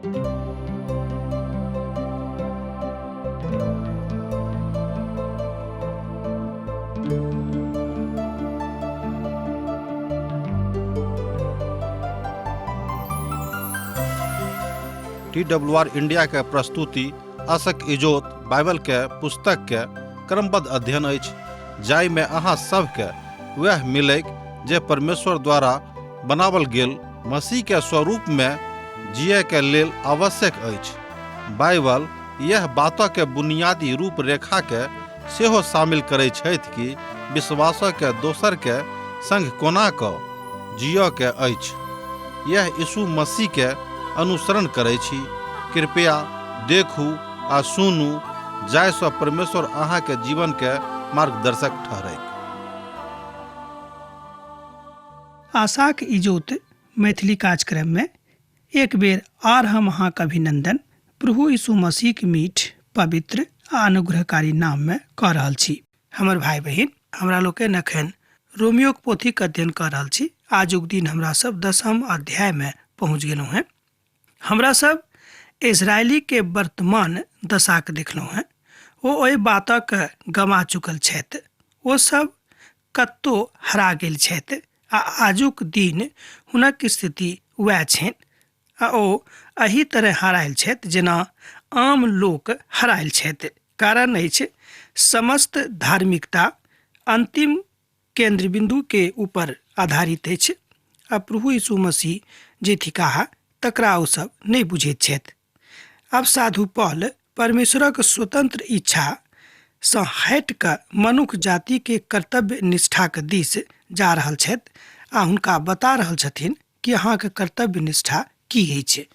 TWR India के प्रस्तुति आशक इजोत बाइबल के पुस्तक के क्रमबद्ध अध्ययन अछि, जाहि में अहाँ सबके वह मिलैक जे परमेश्वर द्वारा बनावल गेल मसीह के स्वरूप में जिये के लेल आवश्यक अछि। बाइबल यह बातों के बुनियादी रूपरेखा के सेहो शामिल करै छथि कि विश्वास के दोसर के संग कोना कऽ जियो के अछि। यह यीशु मसीह के अनुसरण करै छी। कृपया देखू आ सुनू, जाहिसँ परमेश्वर अहाँ के जीवन के मार्गदर्शक ठहरै। आशाक इजोत मैथिली कार्यक्रम में एक बेर आर हम अहाँक अभिनंदन प्रभु यीशु मसीह के मीठ, पवित्र आ अनुग्रहकारी नाम में कऽ रहल छी। हमर भाई बहिन, हमरा लोग के अखन रोमियो के पोथी के अध्ययन कर रहल छी। आजुक दिन हमरा सब 10वीं अध्याय में पहुंच गेलहुं हैं। हमरा सब इजरायली के वर्तमान दशा के देखलहुं हैं। वो ओहि बातक गमा चुकल छथि। वो सब कत्तो हरा गेल छथि आ आजुक दिन हुनक स्थिति वह छनि आ ओ एही तरह हरायल छथि जेना आम लोक हरायल छथि। कारण अछि समस्त धार्मिकता अंतिम केंद्र बिंदु के ऊपर आधारित अछि आ प्रभु यीशु मसीह जे थिकाह तकरा ओ सब नहीं बुझैत छथि। अब साधु पौल परमेश्वरक स्वतंत्र इच्छा सँ हटि कऽ मनुष्य जाति के कर्तव्य निष्ठा के दिस जा रहल छथि आ हुनका बता रहल छथिन कि अहाँके कर्तव्य निष्ठा की अछि।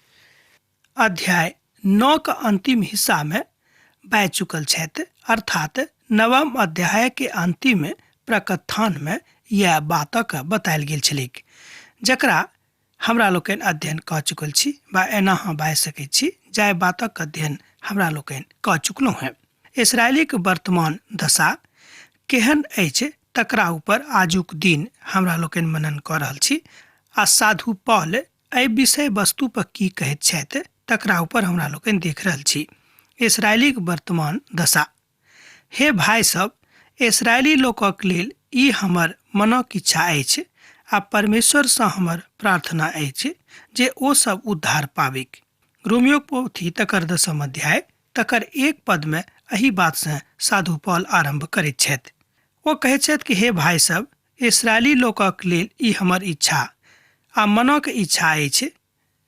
अध्याय 9 के अंतिम हिस्सा में बह चुकल छथि, अर्थात 9वां अध्याय के अंतिम प्रकथान में यह बातक बतायल गेल छलिक, जकरा हमरा लोकनि अध्ययन कऽ चुकल छी बा एना हम बाजि सकैत छी जाहि बातक अध्ययन हमरा लोकनि कऽ चुकलहुँ हैं। इसराइली के वर्तमान दशा केहन अछि तकरा ऊपर आजुक दिन हमरा लोकनि मनन कऽ रहल छी आ साधु पौल एहि विषय वस्तु पर की कहैत छथि तकरा ऊपर हमरा लोकनि देख रहल छी। इसराइली के वर्तमान दशा। हे भाई सब, इसराइली लोकक लेल ई हमर मनक इच्छा अछि आ परमेश्वर सँ हमर प्रार्थना अछि जे ओ सब उद्धार पाबिक। रोमियो पोथी तकर 10वां अध्याय तकर 1 पद में एही बात से साधु पौल आरंभ करैत छथि। वो कहैत छथि कि हे भाई सब, इसराइली लोकक लेल ई हमर इच्छा आ मनक इच्छा अछि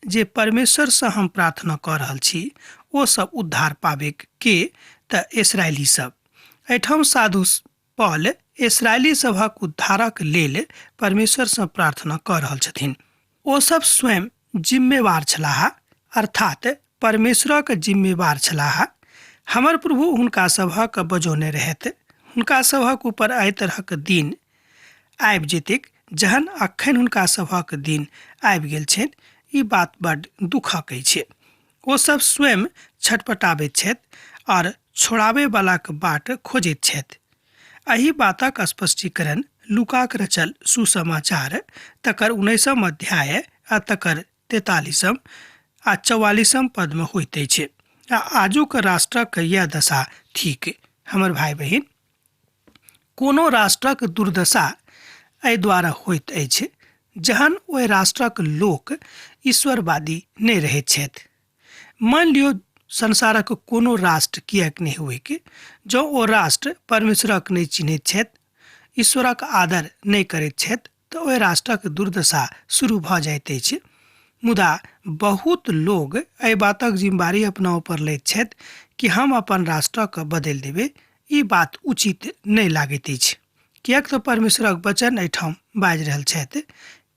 जे परमेश्वर सँ हम प्रार्थना कऽ रहल छी ओ सब उद्धार पाबिक। के तऽ इसराइली सब। एहिठाम साधु पौल इसराइली सभक उद्धारक लेल परमेश्वर सँ प्रार्थना कऽ रहल छथिन। ओ सब स्वयं जिम्मेवार छलाह, अर्थात परमेश्वरक जिम्मेवार छलाह। हमर प्रभु हुनका सभक बजौने रहत, हुनका सभक ऊपर एहि तरहक दिन आबि जेतैक जहन अखन हुनका सभक दिन आबि गेल छनि। ई बात बड्ड दुखक अछि। ओ सब स्वयं छटपटाबैत छथि और छोड़ाबै वालाक बाट खोजैत छथि। एही बातक स्पष्टीकरण लूकाक रचल सुसमाचार तकर 19वां अध्याय आ तकर 43 आ 44 पद में होइत अछि। आ आजुक राष्ट्रक यह दशा थिक। हमर भाई बहिन, कोनो राष्ट्रक दुर्दशा एहि द्वारा होइत अछि जहन ओहि राष्ट्रक लोक ईश्वरवादी नहीं रहैत छथि। मान लियो संसारक कोनो राष्ट्र किएक नहीं हुए कि जो ओ राष्ट्र परमेश्वरक नहीं चिन्हैत छथि, ईश्वरक आदर नहीं करैत छथि, तऽ ओहि राष्ट्रक दुर्दशा शुरू भऽ जाइत अछि। मुदा बहुत लोग एहि बातक जिम्मेवारी अपना ऊपर लैत छथि कि हम अपन राष्ट्रक बदलि देबै। ई बात उचित नहीं लागैत अछि, किएक तऽ परमेश्वरक वचन एहिठाम बाजि रहल छथि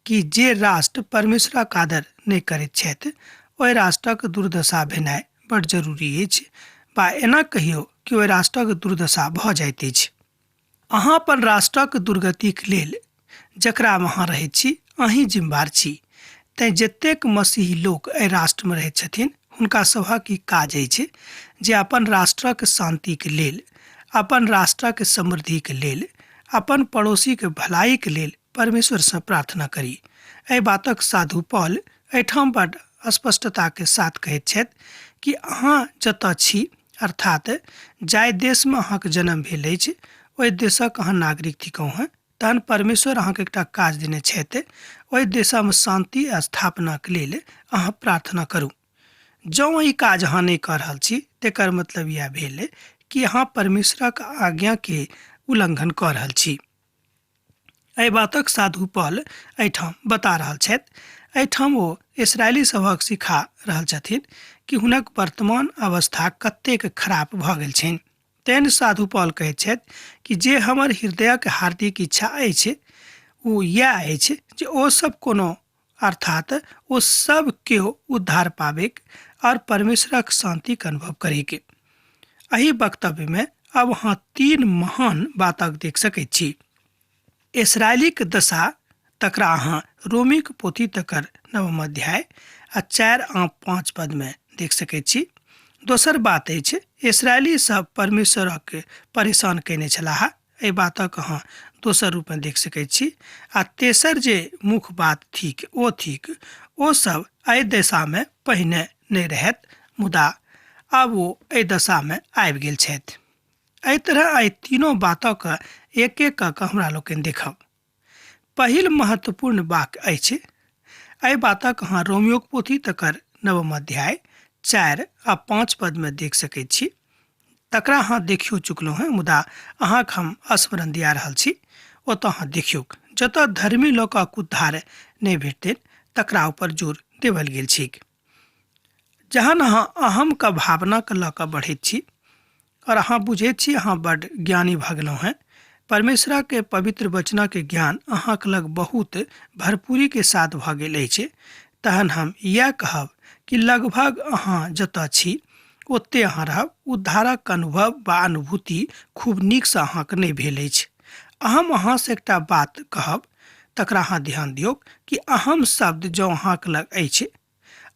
कि जे राष्ट्र परमेश्वरक आदर नहीं करैत छथि ओहि राष्ट्रक दुर्दशा भेनाइ बड़ जरूरी अछि, बा एना कहियो कि ओहि राष्ट्रक दुर्दशा भऽ जाइत अछि। अहाँ अपन राष्ट्रक दुर्गतिक लेल जकरा में अहाँ रहैत छी अहीं जिम्मेवार छी। तैं जतेक मसीही लोक एहि राष्ट्र में रहैत छथिन हुनका सभक ई काज अछि जे अपन राष्ट्रक शांतिक लेल, अपन राष्ट्रक समृद्धिक लेल, अपन पड़ोसीक भलाइक लेल परमेश्वर सँ प्रार्थना करी। एहि बातक साधु पौल एहिठाम बड्ड स्पष्टता के साथ कहैत छथि कि अहाँ जतऽ छी अर्थात जाहि देशमे अहाँके जन्म भेल अछि ओहि देशक अहाँ नागरिक थिकहुँ हेँ, तहन परमेश्वर अहाँके एकटा काज देने छथि, ओहि देशमे शान्ति स्थापनाके लेल अहाँ प्रार्थना करू। जँ ई काज अहाँ नहि कऽ रहल छी तेकर मतलब इएह भेल कि अहाँ परमेश्वरक आज्ञाके उल्लंघन कऽ रहल छी। एहि बातक साधु पॉल एहिठाम बता रहल छथि। एहिठाम ओ इसराइली सभक सिखा रहल छथिन कि हुनक वर्तमान अवस्था कतेक खराब भऽ गेल छनि। तेहन साधु पॉल कहैत छथि कि जे हमर हृदयक हार्दिक इच्छा अछि ओ इएह अछि जे ओ सब कोनो अर्थात ओ सब केओ उद्धार पाबैक और परमेश्वरक शांतिक अनुभव करैके। एहि वक्तव्य में अब अहाँ 3 महान बातक देख सकैत छी। इसराइलीक दशा तकरा अहाँ रोमीक पोथी तकर 9 अध्याय आ 4 आ 5 पद में देख सकैत छी। दोसर बात अछि इसराइली सब परमेश्वरक परेशान कयने छलाह, एहि बातक अहाँ दोसर रूप में देख सकैत छी। आ तेसर जे मुख्य बात थिक ओ सब एहि दशा में पहिने नहि रहत, मुदा आब ओ एहि दशा में आबि गेल छथि। एहि तरह एहि तीनों बातक एक एक कऽ हमरा लोकनि देखब। पहिल महत्वपूर्ण वाक्य अछि, एहि बातक अहाँ रोमियोक पोथी तकर 9 अध्याय 4 आ 5 पद में देख सकैत छी। तकरा अहाँ देखियो चुकलहुँ हैं, मुदा अहाँके हम स्मरण दिया रहल छी। ओतऽ अहाँ देखियौ जतऽ धर्मी लोकक उद्धार नहि भेटतनि तकरा ऊपर जोर देवल गेल छी। जहन अहाँ अहमके भावनाके लऽ कऽ बढ़ैत छी और अहाँ बुझैत छी अहाँ बड्ड ज्ञानी भऽ गेलहुँ हैं, परमेश्वरके पवित्र वचनके ज्ञान अहाँके लग बहुत भरपूरी के साथ भऽ गेल अछि, तहन हम इएह कहब कि लगभग अहाँ जतऽ छी ओते अहाँ रहब। उद्धारक अनुभव वा अनुभूति खूब नीकसँ अहाँके नहि भेल अछि। हम अहाँसँ एकटा बात कहब, तकरा अहाँ ध्यान दियौ कि अहम शब्द जँ अहाँके लग अछि,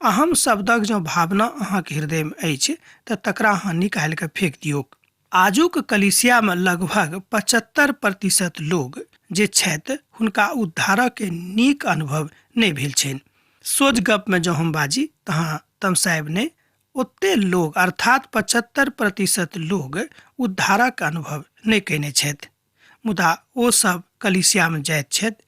अहम शब्दक जँ भावना अहाँके हृदयमे अछि तऽ तकरा अहाँ निकालि कऽ फेंक दियौ। आजुक कलीसियामे लगभग 75% लोग जे छथि हुनका उद्धारक नीक अनुभव नहि भेल छनि। सोझ गपमे जँ हम बाजी तऽ अहाँ तमसायब नहि, ओते लोग अर्थात 75% लोग उद्धारक अनुभव नहि कयने छथि, मुदा ओ सब कलीसियामे जाइत छथि,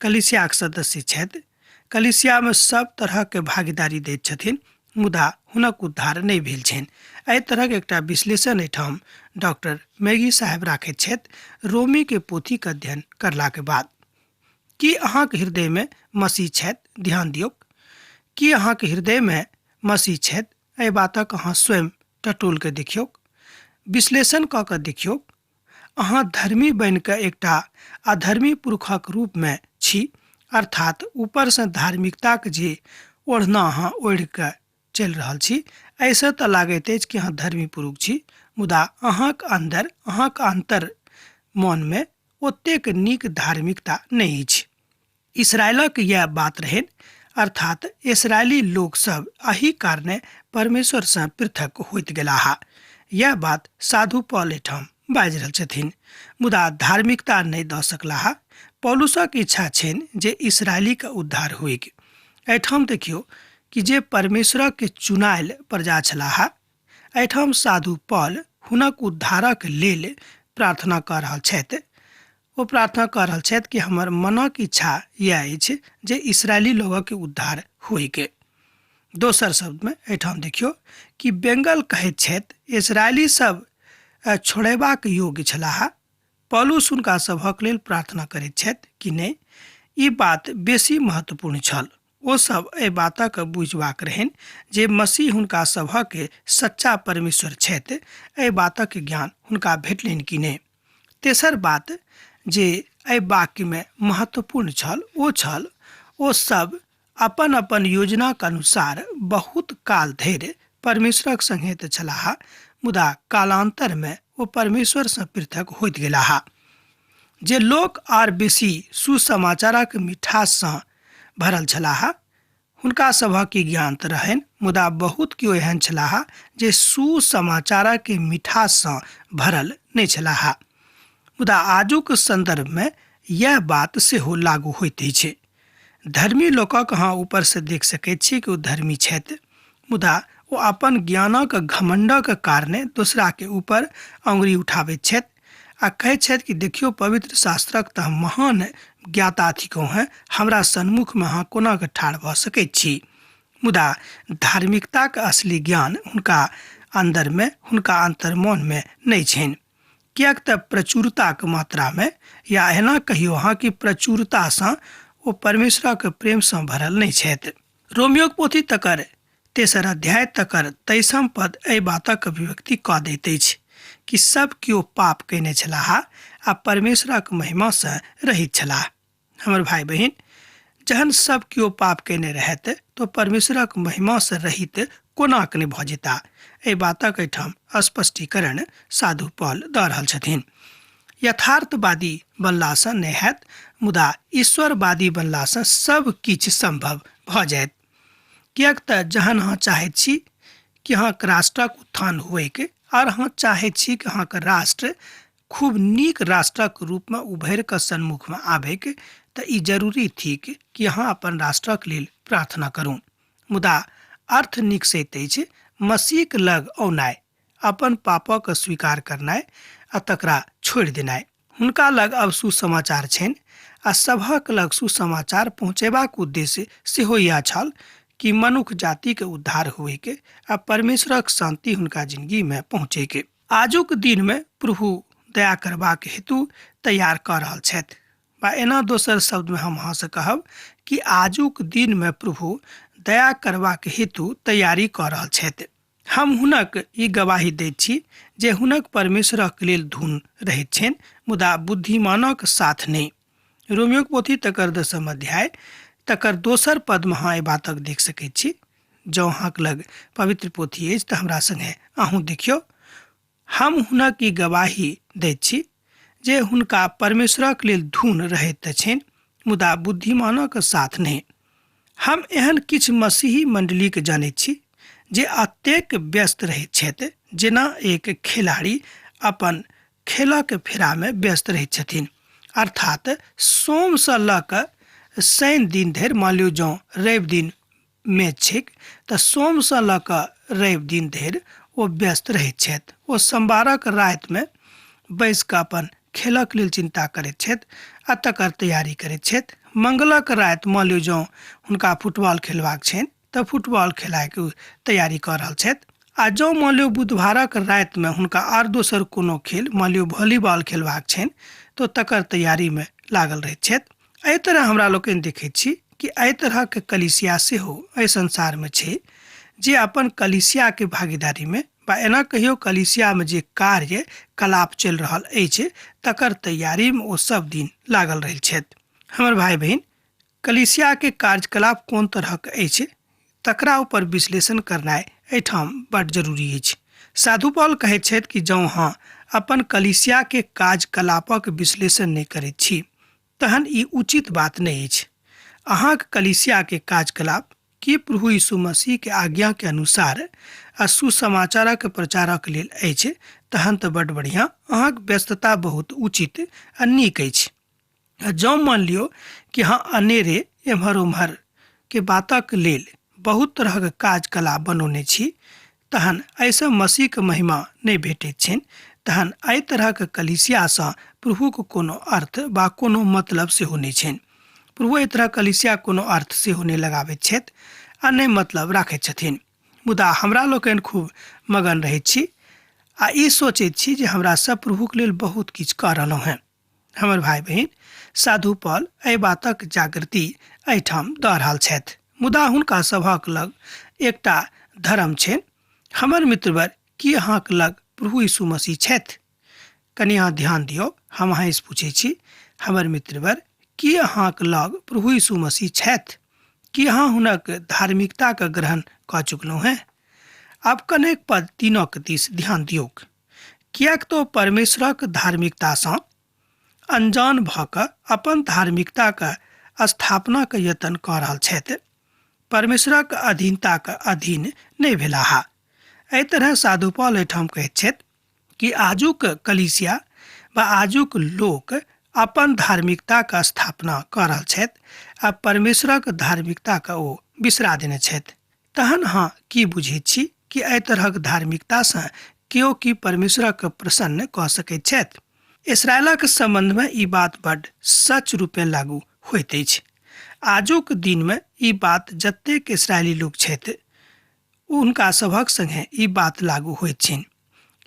कलीसियाक सदस्य छथि, कलीसियामे सब तरहके भागीदारी दैत छथिन, मुदा हुनक उद्धार नहि भेल छनि। एहि तरहक एकटा विश्लेषण एहिठाम डॉक्टर मैगी साहब राखैत छथि रोमी के पोथी के अध्ययन करलाके बाद। की अहाँके हृदय में मसीह छथि? ध्यान दियौ, की अहाँके हृदय में मसीह छथि? एहि बातक अहाँ स्वयं टटोल के देखियौ, विश्लेषण कऽ कऽ देखियौ। अहाँ धर्मी बनि कऽ एकटा अधर्मी पुरुषक रूप में छी, अर्थात ऊपर से धार्मिकताक जे ओढ़ना अहाँ ओढ़ि कऽ चलि रहल छी, ऐसे तऽ लागैत अछि कि अहाँ धर्मी पुरुष छी, मुदा अहाँके अंदर अहाँके अंतर मन में ओतेक नीक धार्मिकता नहि अछि। इसराइलक यह बात रहनि, अर्थात इसराइली लोग सब एही कारणे परमेश्वर से पृथक होइत गेलाह। यह बात साधु पॉल एठाम बाजि रहल छथिन, मुदा धार्मिकता नहि दऽ सकलाह। पौलुसक इच्छा छनि जे इसराइली के उद्धार होइक। एठाम देखियौ कि जे परमेश्वरक के चुनायल प्रजा छलाह, एठाम साधु पॉल हुनक उद्धारक लेल प्रार्थना कऽ रहल छथि। ओ प्रार्थना कऽ रहल छथि कि हमर मनक इच्छा यह अछि जे इसराइली लोगक के उद्धार होइके। दोसर शब्द में एठाम देखियौ कि बेंगल कहैत छथि इसराइली सब छोड़ेबाक योग्य छलाह। पौलुस हुनका सभक लेल प्रार्थना करैत छथि कि नहि, ई बात बेसी महत्वपूर्ण छल। ओ सब एहि बातक बुझबाक रहनि जे मसीह हुनका सभक सच्चा परमेश्वर छथि, एहि बातक ज्ञान हुनका भेटलनि कि नहि। तेसर बात जे एहि वाक्य में महत्वपूर्ण छल ओ सब अपन अपन योजनाक अनुसार बहुत काल धरि परमेश्वरक संगे तऽ छलाह, मुदा कालांतर में ओ परमेश्वर से पृथक होइत गेलाह। जे लोक आर बेसी सुसमाचारक मिठास से भरल छलाह, हुनका सभक ज्ञान तऽ रहनि, मुदा बहुत केओ एहन छलाह जे सुसमाचारक मिठास से भरल नहि छलाह। मुदा आजुक संदर्भ में यह बात सेहो लागू होइत अछि। धर्मी लोकक अहाँ ऊपर से देख सकैत छी कि ओ धर्मी छथि, मुदा ओ अपन ज्ञानक घमंडक कारणे दूसरा के ऊपर अंगुरी उठाबैत छथि आ कहैत छथि कि देखियो पवित्र शास्त्रक तऽ हम महान ज्ञाता थिकौ हैं, हमरा सन्मुख में अहाँ कोना के ठाढ़ भऽ सकैत छी। मुदा धार्मिकताक असली ज्ञान हुनका अंदर में, हुनका अंतर्मन में नहीं छनि, किएक तऽ प्रचुरताक मात्रा में, या एना कहियो अहाँ कि प्रचुरता सँ ओ परमेश्वरक प्रेम सँ भरल नहीं छथि। रोमियोक पोथी तकर 3 अध्याय तकर 23 पद एहि बातक अभिव्यक्ति कऽ दैत अछि कि सब केओ पाप कयने छलाह आ परमेश्वरक महिमा सँ रहित छलाह। हमर भाई बहिन, जहन सब केओ पाप कयने रहत तो परमेश्वरक महिमा सँ रहित कोना के नहि भऽ जेता। एहि बातक एहिठाम स्पष्टीकरण साधु पौल दऽ रहल छथिन। यथार्थवादी बनला सँ नहि हैत, मुदा ईश्वरवादी बनला सँ सब किछु संभव भऽ जायत। किएक तऽ जहन अहाँ चाहैत छी कि अहाँके राष्ट्रक उत्थान होइके और अहाँ चाहैत छी कि अहाँके राष्ट्र खूब नीक राष्ट्रक रूप में उभरि कऽ सन्मुख में आबैके, तऽ ई जरूरी थिक कि अहाँ अपन राष्ट्रक लेल प्रार्थना करू। मुदा अर्थ निकसैत अछि मसीहक लग औनाइ, अपन पापक स्वीकार करनाइ आ तकरा छोड़ि देनाइ। हुनका लग अब सुसमाचार छनि आ सभक लग सुसमाचार पहुँचेबाक उद्देश्य सेहो इएह छल कि मनुष्य जाति के उद्धार हुए के आ परमेश्वरक शांति हुनका जिंदगी में पहुँचे के। आजुक दिन में प्रभु दया करबाक हेतु तैयार कऽ रहल छथि, बा एना दोसर शब्द में हम अहाँ से कहब कि आजुक दिन में प्रभु दया करबाक हेतु तैयारी कऽ रहल छथि। हम हुनक ई गवाही दैत छी जे हुनक परमेश्वरक लेल धुन रहैत छनि, मुदा बुद्धिमानक साथ नहि। रोमियोक पोथी तकर 10 अध्याय तकर 2 पद में अहाँ एहि बातक देख सकैत छी। जँ अहाँक लग पवित्र पोथी अछि तऽ हमरा संगे अहूँ देखियौ। हम हुनक ई गवाही दैत छी जे हुनका परमेश्वरक लेल धुन रहैत छनि, मुदा बुद्धिमानक साथ नहि। हम एहन किछु मसीही मंडली के जानैत छी जे अतेक व्यस्त रहैत छथि जेना एक खिलाड़ी अपन खेलक फेरा में व्यस्त रहैत छथिन। अर्थात सोम सँ लऽ कऽ शनि दिन धरि, मान लियौ जँ रवि दिन मैच छैक तऽ सोम सँ लऽ कऽ रवि दिन धरि ओ व्यस्त रहैत छथि। ओ सोमवारक राति में बैस कऽ अपन खेलक लेल चिंता करैत छथि आ तकर तैयारी करैत छथि। मंगलक राति मान लियौ जँ हुनका फुटबॉल खेलबाक छनि तऽ फुटबॉल खेलायके तैयारी कऽ रहल छथि। आ जँ मान लियौ बुधवारक राति में हुनका आर दोसर कोनो खेल, मान लियौ वॉलीबॉल खेलबाक छनि, तो तकर तैयारी में लागल रहैत छथि। एहि तरह हमरा लोकनि देखैत छी कि एहि तरहक कलीसिया सेहो एहि संसार में छै जे अपन कलीसिया के भागीदारी में, बा एना कहियो कलीसिया में जे कार्य कलाप चलि रहल अछि तकर तैयारी में ओ सब दिन लागल रहैत छथि। हमर भाई बहिन, कलीसिया के कार्यकलाप कोन तरहक अछि तकरा ऊपर विश्लेषण करनाइ एहिठाम बड्ड जरूरी अछि। साधु पौल कहैत छथि कि जँ अहाँ अपन कलीसिया के कार्यकलापक विश्लेषण नहि करैत छी तहन ई उचित बात नहि अछि। अहाँक कलीसिया के कार्यकलाप कि प्रभु यीशु मसीह के आज्ञा के अनुसार आ सुसमाचारक प्रचारक लेल अछि तहन तऽ बड्ड बढ़िया, अहाँक व्यस्तता बहुत उचित आ नीक अछि। जँ मान लियौ कि अहाँ अनेरे एम्हर ओम्हर के बातक लेल बहुत तरहक कार्यकलाप बनौने छी, तहन एहिसँ मसीह के महिमा नहि भेटैत छनि, तहन एहि तरहक कलीसिया सँ प्रभुक कोनो अर्थ बा कोनो मतलब सेहो नहि छनि। प्रभु एहि तरह कलीसिया कोनो अर्थ सेहो नहि लगाबैत छथि आ नहि मतलब राखैत छथिन। मुदा हमरा लोकनि खूब मगन रहैत छी आ ई सोचैत छी जे हमरा सब प्रभुक लेल बहुत किछु कऽ रहलहुँ हैं। हमर भाई बहिन, साधु पौल एहि बातक जागृति एहिठाम दऽ रहल छथि, मुदा हुनका सभक लग एकटा धर्म छनि। हमर मित्रवर, की अहाँक लग प्रभु यीशु मसीह छथि? कनि अहाँ ध्यान दियौ, हम अहाँ से पूछै छी, हमर मित्रवर, की अहाँक लग प्रभु यीशु मसीह छथि? की अहाँ हुनक धार्मिकता के ग्रहण कऽ चुकलहुँ हैं? आब कनेक पद 3 के दिस ध्यान दियौक। किएक तो परमेश्वरक धार्मिकता सँ अनजान भऽ कऽ अपन धार्मिकता के स्थापना के यत्न कऽ रहल छथि, परमेश्वरक अधीनता के अधीन नहि भेलाह। एहि तरह साधु पौल एहिठाम कहैत छथि कि आजुक कलीसिया बा आजुक लोक अपन धार्मिकता के स्थापना कऽ रहल छथि आ परमेश्वरक धार्मिकताके ओ बिसरा देने छथि। तहन अहाँ की बुझैत छी कि एहि तरहक धार्मिकतासँ केओ की परमेश्वरक प्रसन्न कऽ सकैत छथि? इस्राएलक संबंधमे ई बात बड्ड सच रूपें लागू होइत अछि। आजुक दिनमे ई बात जतेक इस्राएली लोक छथि हुनका सभक संगे ई बात लागू होइत छनि।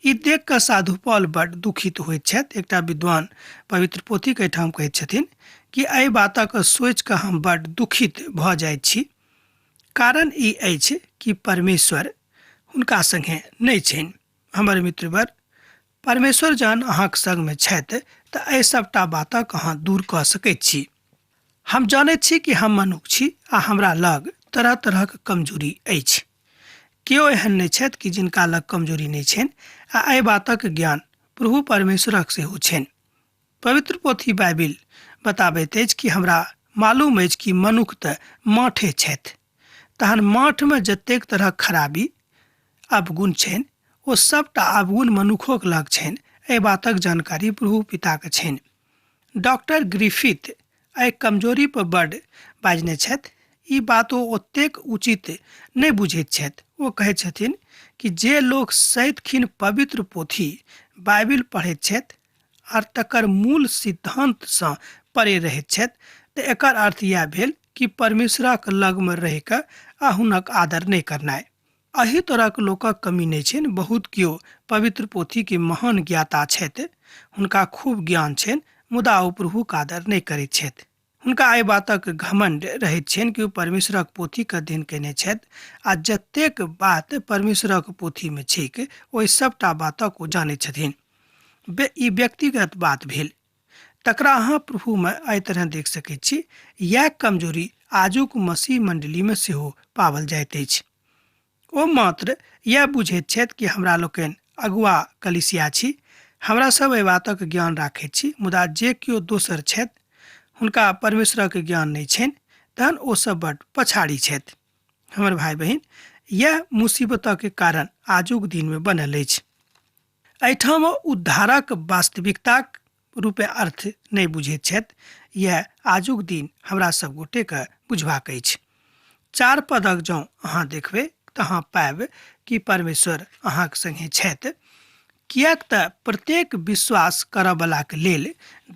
ई देख कऽ साधु पौल बड्ड दुखित होइत छथि। एकटा विद्वान पवित्र पोथीके एहिठाम कहैत छथिन कि एहि बातक सोचि कऽ हम बड्ड दुखित भऽ जाइत छी। कारण ई अछि कि परमेश्वर हुनका संगे नहि छनि। हमर मित्रवर, परमेश्वर जहन अहाँक संगमे छथि तऽ एहि सभटा बातक अहाँ दूर कऽ सकैत छी। हम जानैत छी कि हम मनुष्य छी आ हमरा लग तरह तरहक कमजोरी अछि। केओ एहन नहि छथि कि जिनका लग कमजोरी नहि छनि आ एहि बातक ज्ञान प्रभु परमेश्वरक सेहो छनि। पवित्र पोथी बाइबिल बताबैत अछि कि हमरा मालूम अछि कि मनुष्य तऽ माठे छथि। तहन माठमे जतेक तरहक खराबी अवगुण छनि ओ सभटा अवगुण मनुखोक लग छनि। एहि बातक जानकारी प्रभु पिताके छनि। डॉक्टर ग्रिफिथ एहि कमजोरी पर बड्ड बाजने छथि। ई बात ओ ओतेक उचित नहि बुझैत छथि। ओ कहैत छथिन कि जे लोक सदिखन पवित्र पोथी बाइबिल पढ़ैत छथि आर तकर मूल सिद्धांतसँ परे रहैत छथि तऽ एकर अर्थ इएह भेल कि परमेश्वरक लगमे रहि कऽ आ हुनक आदर नहि करनाइ। एहि तरहक लोकक कमी नहि छनि। बहुत केओ पवित्र पोथीके महान ज्ञाता छथि, हुनका खूब ज्ञान छनि, मुदा ओ प्रभुक आदर नहि करैत छथि। हुनका एहि बातक घमंड रहैत छनि कि ओ परमेश्वरक पोथीके अध्ययन कयने छथि आ जतेक बात परमेश्वरक पोथीमे छैक ओहि सभटा बातक ओ जानैत छथिन। ई व्यक्तिगत बात भेल। तकरा अहाँ प्रभुमे एहि तरह देख सकैत छी। इएह कमजोरी आजुक मसीह मंडलीमे सेहो पाओल जाइत अछि। ओ मात्र इएह बुझैत छथि कि हमरा लोकनि अगुआ कलीसिया छी, हमरा सब एहि बातक ज्ञान राखैत छी, मुदा जे केओ दोसर छथि हुनका परमेश्वरक ज्ञान नहि छनि तहन ओसभ बड्ड पछाड़ी छथि। हमर भाई बहिन, यह मुसीबतक कारण आजुक दिनमे बनल अछि। एहिठाम उद्धारक वास्तविकताक रूपे अर्थ नहि बुझैत छथि। यह आजुक दिन हमरा सब गोटेके बुझबाक अछि। 4 पदक जँ अहाँ देखबै तऽ अहाँ पाएब कि परमेश्वर अहाँक संगे छथि। किएक तऽ प्रत्येक विश्वास करयवलाक लेल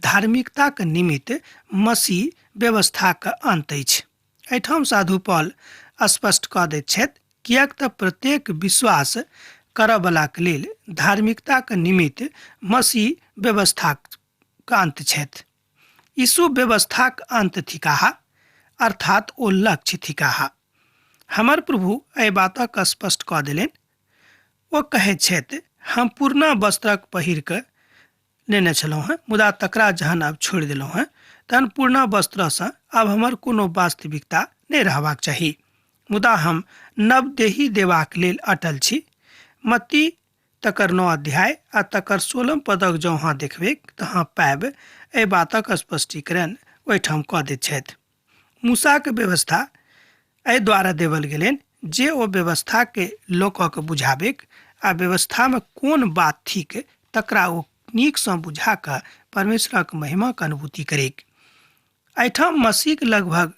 धार्मिकताक निमित्त मसीह व्यवस्थाक अंत अछि। एहिठाम साधु पौल स्पष्ट कऽ दैत छथि, किएक तऽ प्रत्येक विश्वास करयवलाक लेल धार्मिकताक निमित्त मसीह व्यवस्थाक अंत छथि। यीशु व्यवस्थाक अंत थिकाह, अर्थात ओ लक्ष्य थिकाह। हमर प्रभु एहि बातक स्पष्ट कऽ देलनि। ओ कहैत छथि, हम पुरना वस्त्रक पहिर कऽ लेने छलहुँ हेँ, मुदा तकरा जहन आब छोड़ि देलहुँ हेँ तहन पुरना वस्त्रसँ आब हमर कोनो वास्तविकता नहि रहबाक चाही, मुदा हम नवदेही देबाक लेल अटल छी। मत्ती तकर 9 अध्याय आ तकर 16 पदक जँ अहाँ देखबै तऽ अहाँ पाएब एहि बातक स्पष्टीकरण ओहिठाम कऽ दैत छथि। मूसाक व्यवस्था एहि द्वारा देवल गेलनि जे ओ व्यवस्थाके लोकक बुझाबैक आ व्यवस्थामे कोन बात थिक तकरा ओ नीकसँ बुझा कऽ परमेश्वरक महिमाक अनुभूति करैक। एहिठाम मसीहक लगभग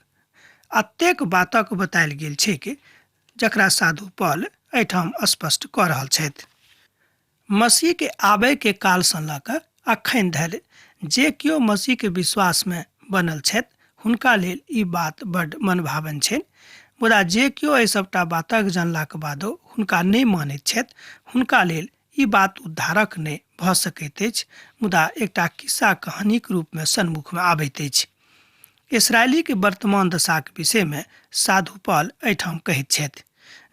एतेक बातक बतायल गेल छै कि जकरा साधु पौल एहिठाम स्पष्ट कऽ रहल छथि। मसीहके आबयके कालसँ लऽ कऽ अखन धरि जे केओ मसीहके विश्वासमे बनल छथि हुनका लेल ई बात बड्ड मनभावन छनि, मुदा जे केओ एहि सभटा बातक जानलाक बादो हुनका नहि मानैत छथि हुनका लेल ई बात उद्धारक नहि भऽ सकैत अछि, मुदा एकटा किस्सा कहानीक रूपमे सन्मुखमे आबैत अछि। इसराइलीके वर्तमान दशाक विषयमे साधु पौल एहिठाम कहैत छथि।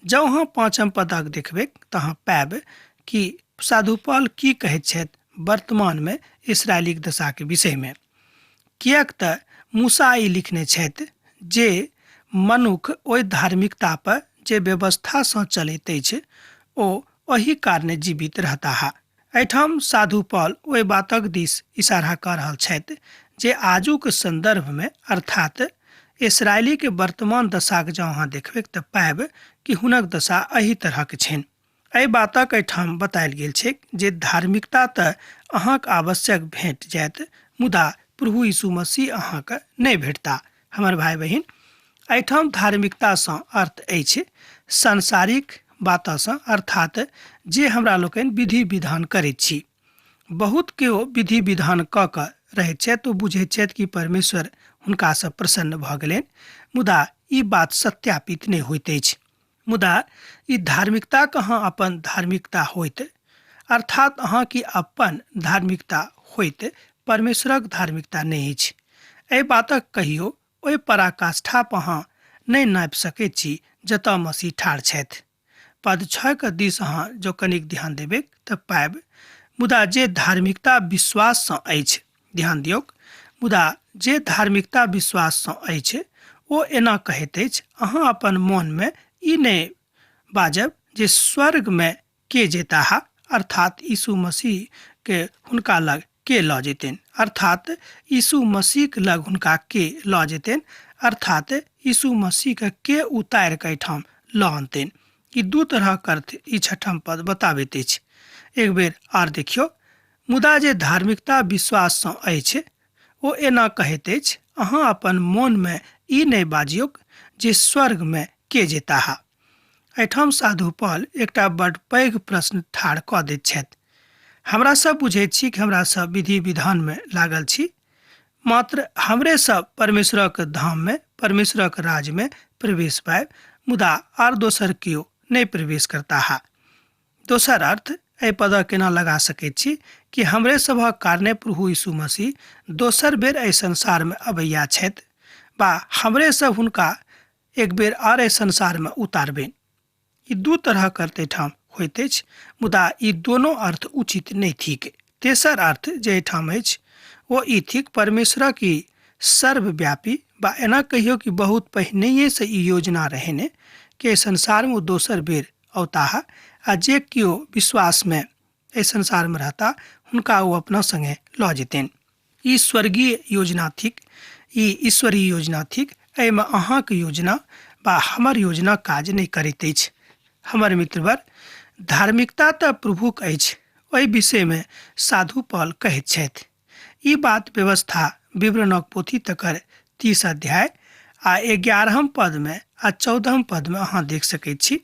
जँ अहाँ 5 पदक देखबै तऽ अहाँ पाएब कि साधु पौल की कहैत छथि वर्तमानमे इसराइलीक दशाके विषयमे। किएक तऽ मूसा ई लिखने छथि जे मनुख ओहि धार्मिकता पर जे व्यवस्थासँ चलैत अछि ओ ओहि कारणे जीवित रहताह। एहिठाम साधु पौल ओहि बातक दिस इशारा कऽ रहल छथि जे आजुक संदर्भमे अर्थात इसराइलीके वर्तमान दशाक जँ अहाँ देखबै तऽ पाएब कि हुनक दशा एहि तरहक छनि। एहि बातक एहिठाम बतायल गेल छै जे धार्मिकता तऽ अहाँक आवश्यक भेट जायत, मुदा प्रभु यीशु मसीह अहाँके नहि भेटता। हमर भाई बहिन, एहिठाम धार्मिकतासँ अर्थ अछि सांसारिक बातसँ, अर्थात जे हमरा लोकनि विधि विधान करैत छी। बहुत केओ विधि विधान कऽ कऽ रहैत छथि ओ बुझैत छथि कि परमेश्वर हुनकासँ प्रसन्न भऽ गेलनि, मुदा ई बात सत्यापित नहि होइत अछि। मुदा ई धार्मिकताके अहाँ अपन धार्मिकता होइत, अर्थात अहाँके अपन धार्मिकता होइत, परमेश्वरक धार्मिकता नहि अछि। एहि बातक कहियो ओहि पराकाष्ठापर अहाँ नहि नापि सकैत छी जतऽ मसीह ठाढ़ छथि। पद 6 के दिस अहाँ जो कनिक ध्यान देबै तऽ पाएब, मुदा जे धार्मिकता विश्वाससँ अछि, ध्यान दियौक, मुदा जे धार्मिकता विश्वाससँ अछि ओ एना कहैत अछि, अहाँ अपन मोनमे ई नहि बाजब जे स्वर्गमे के जेताह, अर्थात यीशु मसीह के हुनका लग के लऽ जेतनि, अर्थात यीशु मसीह लग हुनका के लऽ जेतनि, अर्थात यीशु मसीह के उतारि कऽ एहिठाम लऽ अनतनि। ई दू तरहक अर्थ ई 6ठम पद बताबैत अछि। एक बेर आर देखियौ, मुदा जे धार्मिकता विश्वाससँ अछि ओ एना कहैत अछि, अहाँ अपन मोनमे ई नहि बाजियौक जे स्वर्गमे के जेताह। एहिठाम साधु पौल एकटा बड्ड पैघ प्रश्न ठाढ़ कऽ दैत छथि। हमरा सब बुझैत छी कि हमरा सब विधि विधानमे लागल छी, मात्र हमरे सब परमेश्वरक धाममे, परमेश्वरक राज्यमे प्रवेश पायब, मुदा आर दोसर केओ नहीं प्रवेश करता है। दोसर अर्थ एहि पदक केना लगा सकैत छी कि हमरे सभक कारणे प्रभु यीशु मसीह दोसर बेर एहि संसारमे अबैया छथि, बा हमरे सब हुनका एक बेर आर एहि संसारमे उतारबनि। ई दू तरहक अर्थ एहिठाम होइत अछि, मुदा ई दोनों अर्थ उचित नहि थिक। तेसर अर्थ जे एहिठाम अछि ओ ई थिक, परमेश्वरक ई सर्वव्यापी, बा एना कहियो कि बहुत पहिनहिएसँ ई योजना रहने कि संसार में दोसर बेर अवताह, आ जे केओ विश्वास में एहि संसार में रहता हुनका वो अपना संगे लऽ जेतनि। ई स्वर्गीय योजना थिक, ई ईश्वरीय योजना थिक। एहिमे अहाँके योजना बा हमर योजना काज नहीं करैत अछि। हमर मित्रवर, धार्मिकता तऽ प्रभुक अछि, ओहि विषय में साधु पौल कहैत छथि। ई बात व्यवस्था विवरणक पोथी तकर 30 अध्याय आ 11 पद में आ 14 पद में अहाँ देख सकैत छी।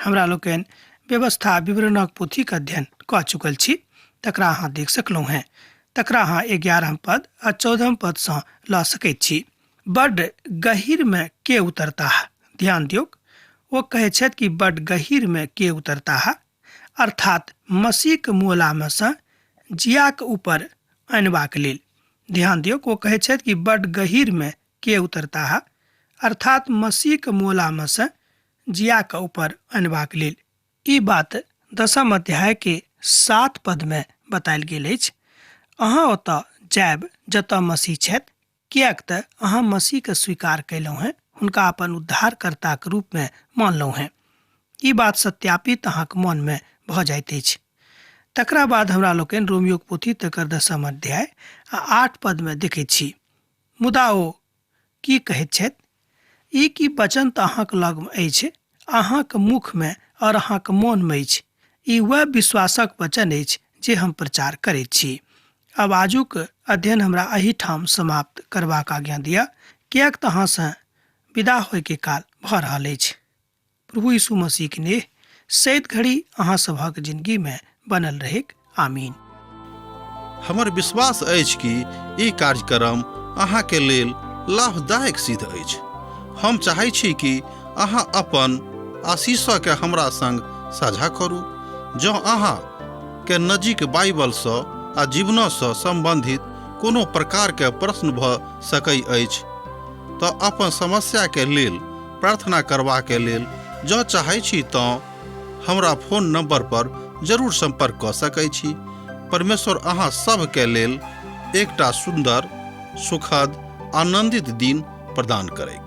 हमरा लोकनि व्यवस्था विवरणक पोथीक अध्ययन कऽ चुकल छी, तकरा अहाँ देख सकलहुँ हैं। तकरा अहाँ 11 पद आ 14 पदसँ लऽ सकैत छी। बड्ड गहीर में के उतरता है, ध्यान दियौक, वो कहै छथि कि बड्ड गहीर में के उतरता है, अर्थात मसीहक मोलामे सँ जियाक ऊपर अनबाक लेल। ध्यान दियौक, वो कहै छथि कि बड्ड गहीर में के उतरता है, अर्थात मसीहक मोलामे सँ जियाक ऊपर अनबाक लेल। ई बात 10 अध्याय के 7 पद में बतायल गेल अछि। अहाँ ओतऽ जायब जतऽ मसीह छथि, किएक तऽ अहाँ मसीहके स्वीकार कयलहुँ हैं, हुनका अपन उद्धारकर्ताक रूपमे मानलहुँ हैं। ई बात सत्यापित अहाँके मोनमे भऽ जाइत अछि। तकरा बाद हमरा लोकनि रोमियोक पोथी तकर 10 अध्याय आ 8 पद में देखैत छी। मुदा ओ की कहैत छथि, ई की वचन तऽ अहाँके लगमे अछि, अहाँके मुखमे और अहाँके मोनमे अछि। ई वह विश्वासक वचन अछि जे हम प्रचार करैत छी। अब आजुक अध्ययन हमरा एहिठाम समाप्त करबाक आज्ञा दिअ, किएक तऽ अहाँसँ विदा होयके काल भऽ रहल अछि। प्रभु यीशु मसीह के नेह सैत घड़ी अहाँ सभक जिंदगी में बनल रहेक। आमीन। हमर विश्वास अछि कि ई कार्यक्रम अहाँके लेल लाभदायक सिद्ध अछि। हम चाहै छी कि अहाँ अपन आशीषके हमरा संग साझा करू। जँ अहाँ के नजीक बाइबलसँ आ जीवनसँ संबंधित कोनो प्रकारके प्रश्न भऽ सकै अछि तऽ अपन समस्याके लेल प्रार्थना करबाके लेल जँ चाहै छी तऽ हमरा फोन नंबर पर जरूर संपर्क कऽ सकै छी। परमेश्वर अहाँ सबके लेल एकटा सुंदर, सुखद, आनंदित दिन प्रदान करै।